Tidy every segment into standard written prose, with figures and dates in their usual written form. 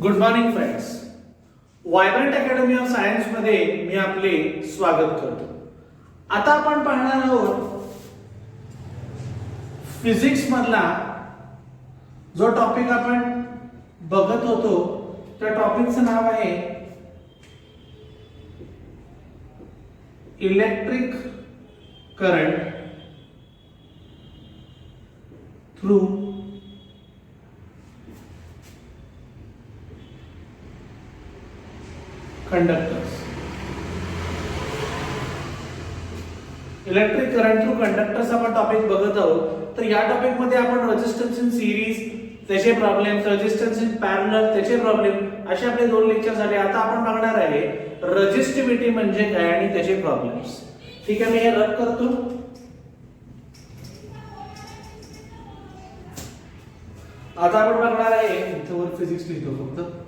Good morning friends. Vibrant academy of science मध्ये मी आपले स्वागत करतो. आता आपण पाहणार आहोत फिजिक्स मधला जो टॉपिक आपण बघत होतो त्या टॉपिकचं नाव आहे electric current through conductors. Electric current through conductors आपण टॉपिक बघत आहोत. तर या टॉपिक मध्ये आपण रेजिस्टन्स इन सिरीज त्याचे प्रॉब्लेम, रेजिस्टन्स इन पॅरलल त्याचे प्रॉब्लेम असे आपले दोन लेक्चर झाले. आता आपण बघणार आहे रेजिस्टिव्हिटी म्हणजे काय आणि त्याचे प्रॉब्लेम्स. ठीक आहे, मी हे रद्द करतो. आता आपण बघणार आहे इथे वर फिजिक्स लिहितो फक्त.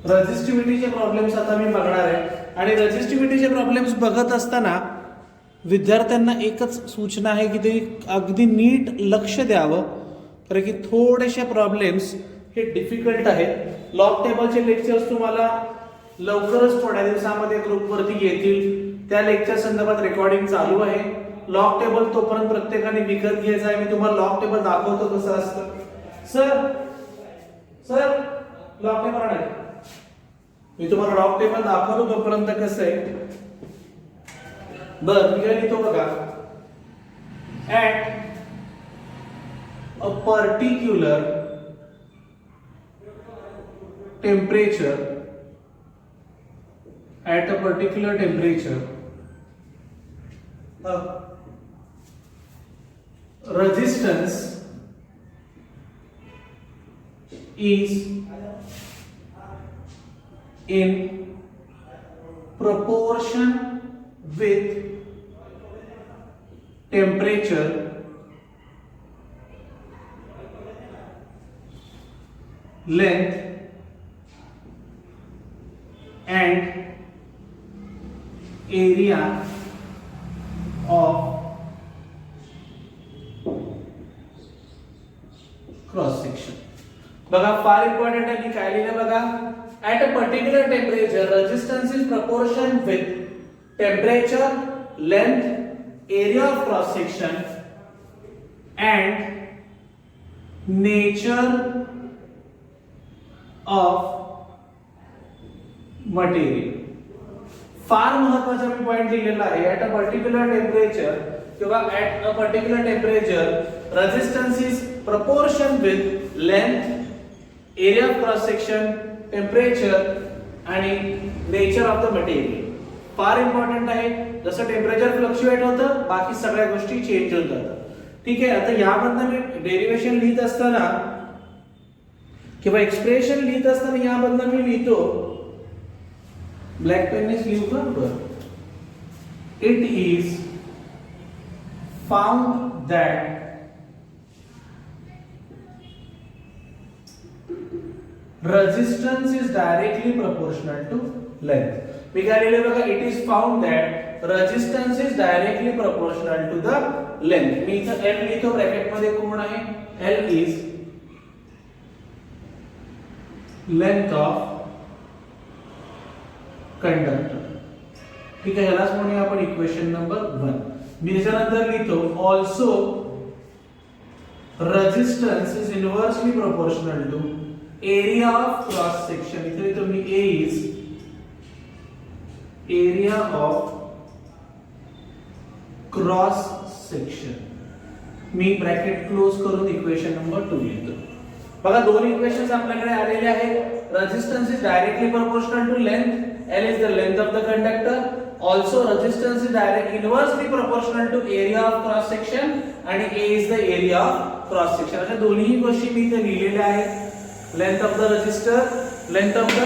रेजिस्टिव्हिटीचे प्रॉब्लेम्स आता मी बघणार आहे. आणि रेजिस्टिव्हिटीचे प्रॉब्लेम्स बघत असताना विद्यार्थ्यांना एकच सूचना आहे की ते अगदी नीट लक्ष द्यावं, कारण की थोडेसे प्रॉब्लेम्स हे डिफिकल्ट आहेत. लॉग टेबलचे लेक्चर्स तुम्हाला लवकरच थोड्या दिवसामध्ये ग्रुपवरती येतील. त्या लेक्चर संदर्भात रेकॉर्डिंग चालू आहे. लॉग टेबल तोपर्यंत प्रत्येकाने विकत घ्यायचा आहे. मी तुम्हाला लॉग टेबल दाखवतो कसं असतं. सर लॉग टेबल आहे, मी तुम्हाला लॉग टेबल दाखवतो तोपर्यंत कसं आहे. बरं, मी काय लिहितो बघा. At a particular temperature, at a particular temperature, resistance is in proportion with temperature length and area of cross section. बघा, फार इम्पॉर्टंट आहे. मी काय लिहिलं बघा. At a particular temperature resistance is proportion with temperature, length, area of cross section and nature of material. फार महत्वाचा मी point लिहिलेला आहे. ऍट अ पर्टिक्युलर टेम्परेचर किंवा at a particular temperature resistance is proportion with length, area of cross section, temperature आणि nature of the material. फार important आहे. जसं temperature fluctuate होतं बाकी सगळ्या गोष्टी चेंज होत जातात. ठीक आहे. आता यामधनं मी डेरिवेशन लिहित असताना किंवा एक्सप्रेशन लिहित असताना यामधनं मी लिहितो, ब्लॅक पेननेच लिहू का. बरं. It is found that resistance is directly proportional to length. मी काय लिहिले बघा. It is found that resistance is directly proportional to the length. मी इथं एल लिहितो ब्रॅकेट मध्ये. कोण आहे. L is length of conductor. ठीक आहे, ह्यालाच म्हणूया आपण इक्वेशन नंबर 1. मी त्याच्यानंतर लिहितो also resistance is inversely proportional to area of cross section. इथे लिहितो मी A is area of cross section. मी ब्रॅकेट क्लोज करून इक्वेशन नंबर 2 लिहितो. बघा, दोन इक्वेशन्स आपल्याकडे आलेले आहेत. Resistance is directly proportional to length. L is the length of the conductor. Also resistance is inversely proportional to area of cross section and A is the area of cross section. अशा दोन्ही गोष्टी मी इथे लिहिलेल्या आहेत. Length of the resistor, length of the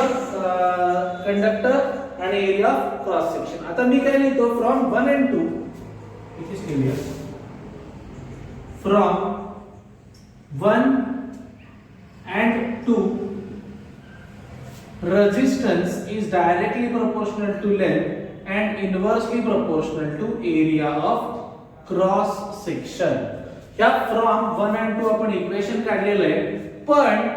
conductor and area of cross section. आता मी काय लिहितो from 1 and 2. इथेच लिहूया. From 1 and 2 resistance is directly proportional to length and inversely proportional to area of cross section. ह्या from 1 and 2 आपण equation काढलेलं आहे, पण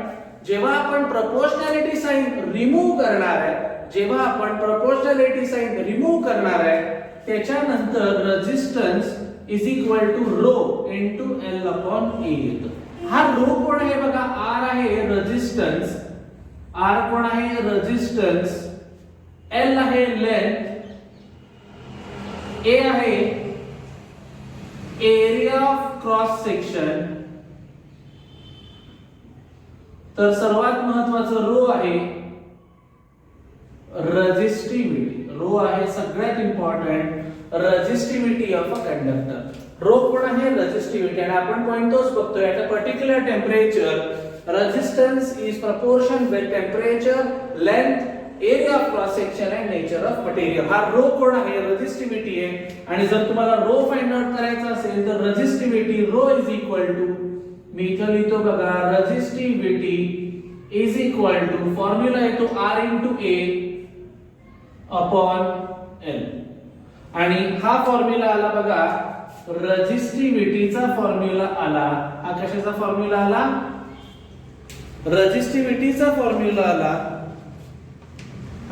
जेव्हा आपण प्रोपोर्शनॅलिटी साइन रिमूव्ह करणार आहे, जेव्हा आपण प्रोपोर्शनॅलिटी साइन रिमूव्ह करणार आहे, त्याच्यानंतर resistance is equal to rho into L upon A येतो. हा रो कोण आहे बघा, R आहे रेजिस्टन्स, R कोण आहे रेजिस्टन्स, L आहे लेंथ, A आहे एरिया ऑफ क्रॉस सेक्शन. तर सर्वात महत्त्वाचं रो आहे रेजिस्टिव्हिटी. रो आहे सगळ्यात important resistivity of a conductor. Rho कोण आहे रेजिस्टिव्हिटी, आणि आपण पॉइंट तोच बघतोय. At a particular temperature resistance is proportion with temperature, length, area of cross section and nature of material. हा रो कोण आहे रेजिस्टिव्हिटी आहे. आणि जर तुम्हाला रो फाइंड आउट करायचा असेल तर resistivity rho is equal to, मी इथं लिहितो बघा, resistivity is equal to formula येतो R into A upon L. आणि हा फॉर्म्युला आला बघा, रेजिस्टिव्हिटीचा फॉर्म्युला आला. हा कशाचा फॉर्म्युला आला, रेजिस्टिव्हिटीचा फॉर्म्युला आला.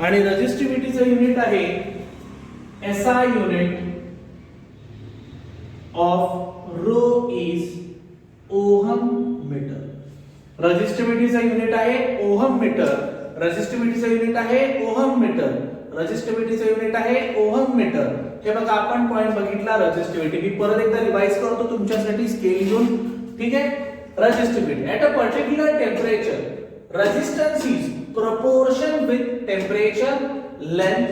आणि रेजिस्टिव्हिटीचं युनिट आहे SI unit of rho is ohm metre. रेजिस्टिव्हिटीचं युनिट आहे ओहम मीटर. रेजिस्टिव्हिटीचं युनिट आहे ओहम मीटर. रेजिस्टिव्हिटीचं युनिट आहे ओहम मीटर. हे बघा आपण पॉइंट बघितला रेजिस्टिव्हिटी. मी परत एकदा रिवाइज करतो तुमच्यासाठी स्केल घेऊन, ठीक आहे. Resistivity at a particular temperature resistance is proportion with temperature, length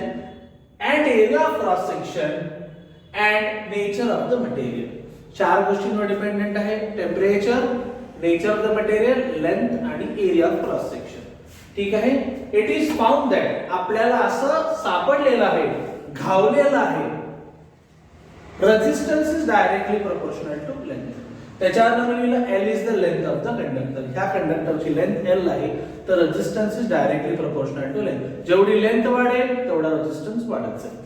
and area of cross section and nature of the material. चार गोष्टींवर डिपेंडेंट आहे, temperature, nature of the material, length आणि एरिया ऑफ क्रॉस सेक्शन. ठीक आहे. It is found that, आपल्याला असं सापडलेलं आहे, घावलेलं आहे, resistance is directly proportional to length. त्याच्यावर मी लिहिलं L is the length of the conductor. ह्या कंडक्टरची लेंथ L आहे, तर resistance is directly proportional to length. जेवढी लेंथ वाढेल तेवढा रेजिस्टन्स वाढत जाईल.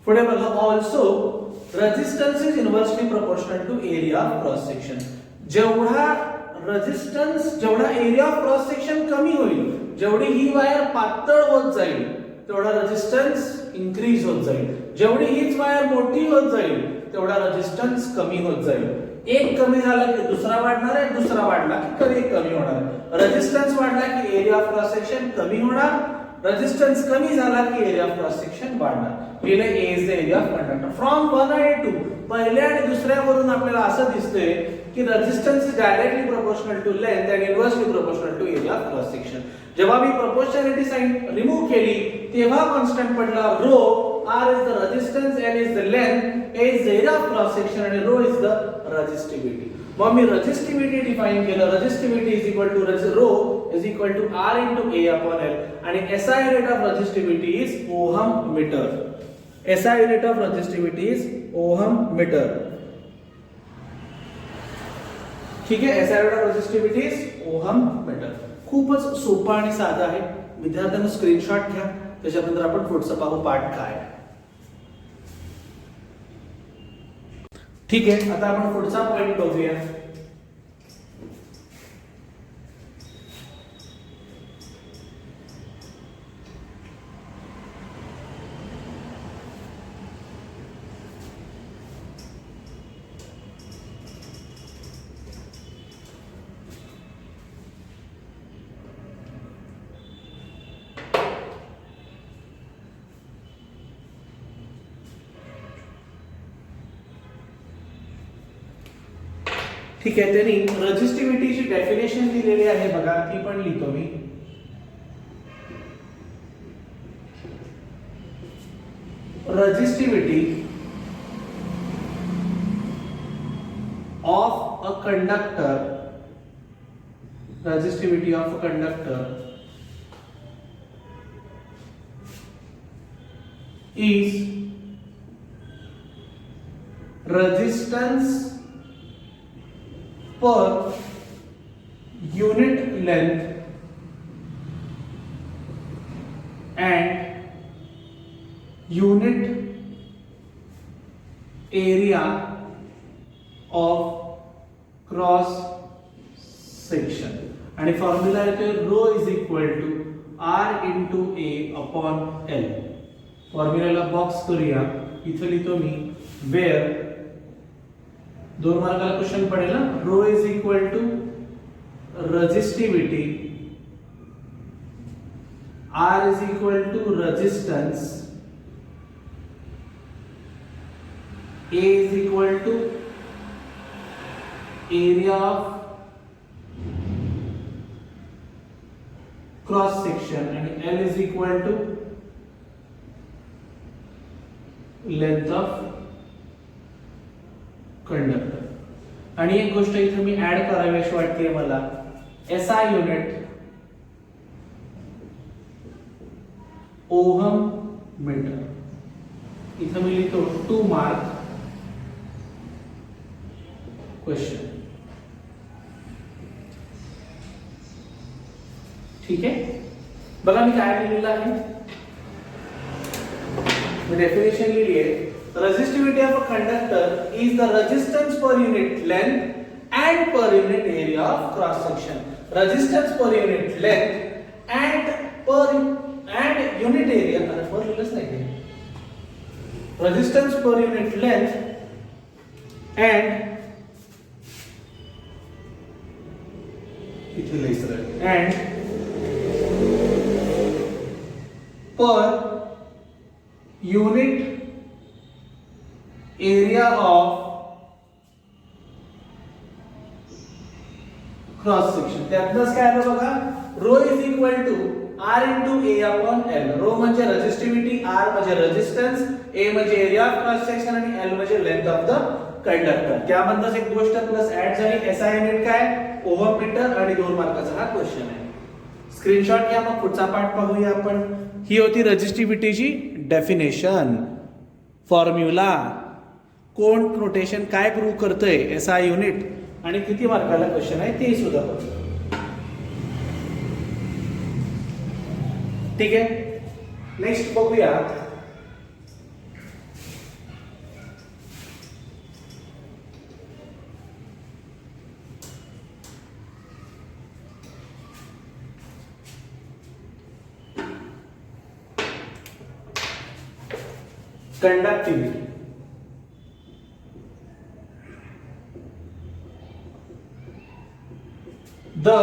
पुढे बघा, also resistance is inversely proportional to area of cross section. जेवढा रेजिस्टन्स, जेवढा एरिया ऑफ क्रॉस सेक्शन कमी होईल, जेवढी ही वायर पातळ होत जाईल तेवढा रेजिस्टन्स इन्क्रीज होत जाईल. जेवढी हीच वायर मोठी होत जाईल तेवढा रेजिस्टन्स कमी होत जाईल. एक कमी झाला की दुसरा वाढणार आहे, दुसरा वाढला की कधी कमी होणार. रेजिस्टन्स वाढला की एरिया ऑफ क्रॉस सेक्शन कमी होणार, रेजिस्टन्स कमी झाला की एरिया ऑफ क्रॉस सेक्शन वाढणार. लिहिले A is the area of conductor. From 1 and 2 पहिल्या आणि दुसऱ्यावरून आपल्याला असं दिसतंय की resistance is directly proportional to length and inversely proportional to area of cross section. जेव्हा मी प्रोपोर्शनॅलिटी साइन रिमूव्ह केली तेव्हा कॉन्स्टंट पडला rho. R is the resistance, L is the length, A is the area of cross section and rho is the resistivity. मग मी resistivity define केलं. resistivity is equal to rho is equal to R into A upon L आणि SI unit of resistivity is ohm meter. SI unit of resistivity is ohm meter. ठीक आहे. SI unit of resistivity is ohm meter. खूपच सोपा आणि साधा आहे. विद्यार्थ्यांना screenshot घ्या, त्याच्यानंतर आपण पुढचं पाहू पाठ काय. ठीक आहे. आता आपण पुढचा पॉइंट बघूया. ठीक आहे. त्यांनी रेजिस्टिव्हिटीची डेफिनेशन दिलेली आहे बघा, ती पण लिहितो मी. Resistivity of a conductor, resistivity of a conductor is resistance per unit length and unit area of cross section आणि फॉर्म्युला येतोय rho is equal to R into A upon L. फॉर्म्युलाला बॉक्स करूया. इथं लिहितो मी वेअर 2 मार्काला क्वेश्चन पडेल ना. Rho is equal to resistivity, R is equal to resistance, A is equal to area of cross section आणि L is equal to length of conductor. आणि एक गोष्ट इथे मी ऍड करावी अशी वाटते मला, एसआय युनिट ओहम मीटर. इथं मी लिहितो 2 मार्क क्वेश्चन. ठीक आहे. बघा मी काय लिहिलेलं आहे, मी डेफिनेशन लिहिली आहे. Resistivity of a conductor is the resistance per unit length and per unit area of cross section. Resistance per unit length and unit area. Per unit नाही. Resistance per unit length and per unit area of cross section. त्यातनंच काय आलं बघा, rho is equal to R into A upon L. Rho म्हणजे resistivity, R म्हणजे resistance, A म्हणजे area of cross section आणि L म्हणजे लेंथ ऑफ द कंडक्टर. त्यामधनच एक गोष्ट प्लस ऍड झाली. एसआय युनिट काय, ओहम मीटर आणि 2 मार्काचा हा क्वेश्चन आहे. स्क्रीनशॉट घ्या, मग पुढचा पार्ट पाहूया आपण. ही होती रेजिस्टिव्हिटीची डेफिनेशन, फॉर्म्युला, कोण रोटेशन काय प्रूव्ह करतोय, एसआय युनिट, आणि किती मार्काला क्वेश्चन आहे ते सुद्धा बघू. ठीक आहे. नेक्स्ट बघूया conductivity. The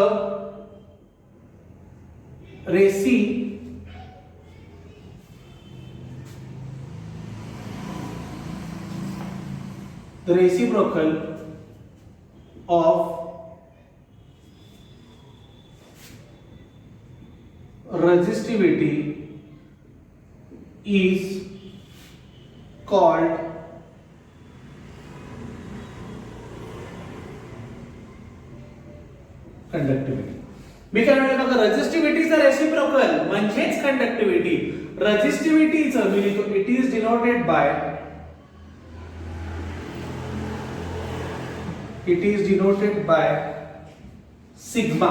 reciprocal of resistivity is called conductivity. मी काय म्हणतो बघा, रेजिस्टिव्हिटीचा रेसिप्रोकल म्हणजेच कंडक्टिव्हिटी. रेजिस्टिव्हिटीचं मी लिहितो it is denoted by sigma.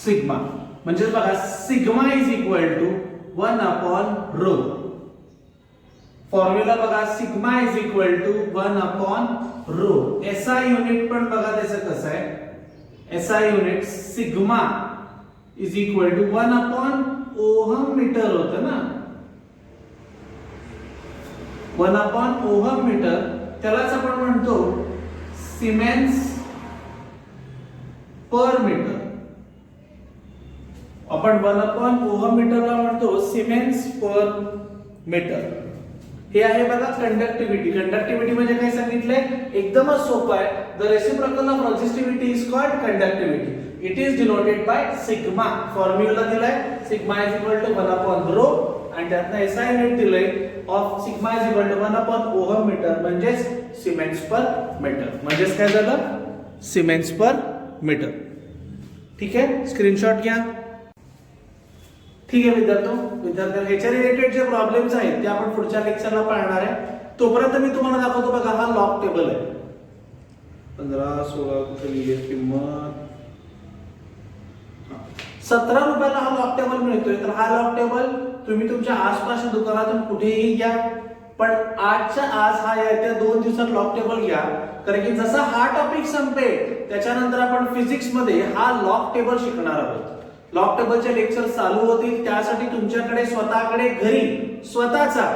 Sigma म्हणजे बघा, sigma is equal to 1 upon rho. Formula बघा, sigma is equal to 1 upon rho. SI unit पण बघा त्याचं कसं आहे, SI unit sigma is equal to 1 upon ohm metre होतं ना. 1 अपॉन ओहम मीटर, त्यालाच आपण म्हणतो सिमेन्स पर मीटर. आपण 1 अपॉन ओहम मीटरला म्हणतो सिमेन्स पर मीटर. हे आहे बघा कंडक्टिव्हिटी. कंडक्टिव्हिटी म्हणजे काय सांगितलंय, एकदमच सोपं आहे. The reciprocal of resistivity is called conductivity. It is denoted by sigma. Formula दिलाय, sigma is equal to 1 upon rho, आणि त्यातनं एसआय युनिट दिलंय of sigma is equal to 1 upon ohm metre म्हणजेच सिमेन्स पर मीटर. म्हणजेच काय झालं, Siemens per metre. ठीक आहे. स्क्रीनशॉट घ्या. ठीक आहे विद्यार्थ्यांना ह्याच्या रिलेटेड जे प्रॉब्लेम्स आहेत ते आपण पुढच्या लेक्चरला पाहणार आहे. तोपर्यंत मी तुम्हाला दाखवतो बघा, हा लॉग टेबल आहे. 15, 16 कुठे लिहिली किंमत, 17 रुपयाला हा लॉग टेबल मिळतोय. तर हा लॉग टेबल तुम्ही तुमच्या आसपासच्या दुकानातून कुठेही घ्या, पण आजच्या आज हा येत्या 2 दिवसात लॉग टेबल घ्या, कारण की जसा हा टॉपिक संपेल त्याच्यानंतर आपण फिजिक्स मध्ये हा लॉग टेबल शिकणार आहोत. लॉग टेबलचे लेक्चर चालू होतील, त्यासाठी तुमच्याकडे स्वतःकडे घरी स्वतःचा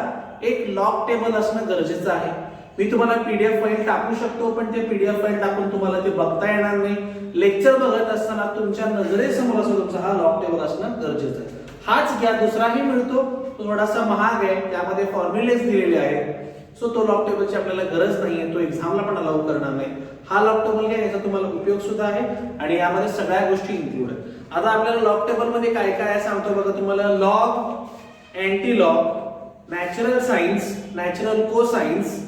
एक लॉग टेबल असणं गरजेचं आहे. मी तुम्हाला पीडीएफ फाईल टाकू शकतो, पण ते पीडीएफ फाईल टाकून तुम्हाला ते बघता येणार नाही. लेक्चर बघत असताना तुमच्या नजरेसमोर असं तुमचा हा लॉग टेबल असणं गरजेचं आहे. हाच घ्या, दुसराही मिळतो, तो थोडासा महाग आहे, त्यामध्ये फॉर्म्युलेज दिलेले आहेत. सो तो लॉग टेबलची आपल्याला गरज नाहीये, तो एक्झामला पण अलाउ करणार नाही. हा लॉग टेबल घ्या, याचा तुम्हाला उपयोग सुद्धा आहे आणि यामध्ये सगळ्या गोष्टी इन्क्लूड आहेत. आता आपल्याला लॉग टेबल मध्ये काय काय सांगतो बघा तुम्हाला. Log, anti log, natural sines, natural cosines,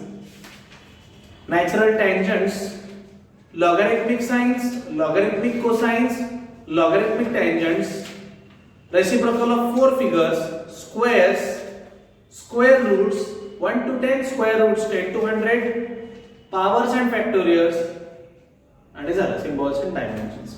natural tangents, logarithmic sines, logarithmic cosines, logarithmic tangents, reciprocal of 4 figures, squares, square roots 1 to 10, square roots 10 to 100, powers and factorials आणि झालं सिम्बॉल्स अँड डायमेन्शन्स.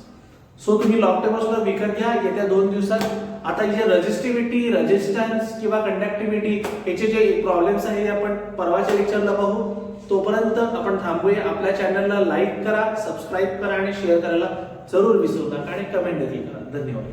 सो तुम्ही log table सुद्धा विकत घ्या येत्या 2 दिवसात. आता जे रेजिस्टिव्हिटी, रेजिस्टन्स किंवा कंडक्टिव्हिटी याचे जे प्रॉब्लेम्स आहेत आपण परवाच्या लेक्चरला बघू. तोपर्यंत आपण थांबूया. आपल्या चॅनलला लाईक करा, सबस्क्राईब करा आणि शेअर करायला जरूर विसरू नका आणि कमेंट देखील करा. धन्यवाद.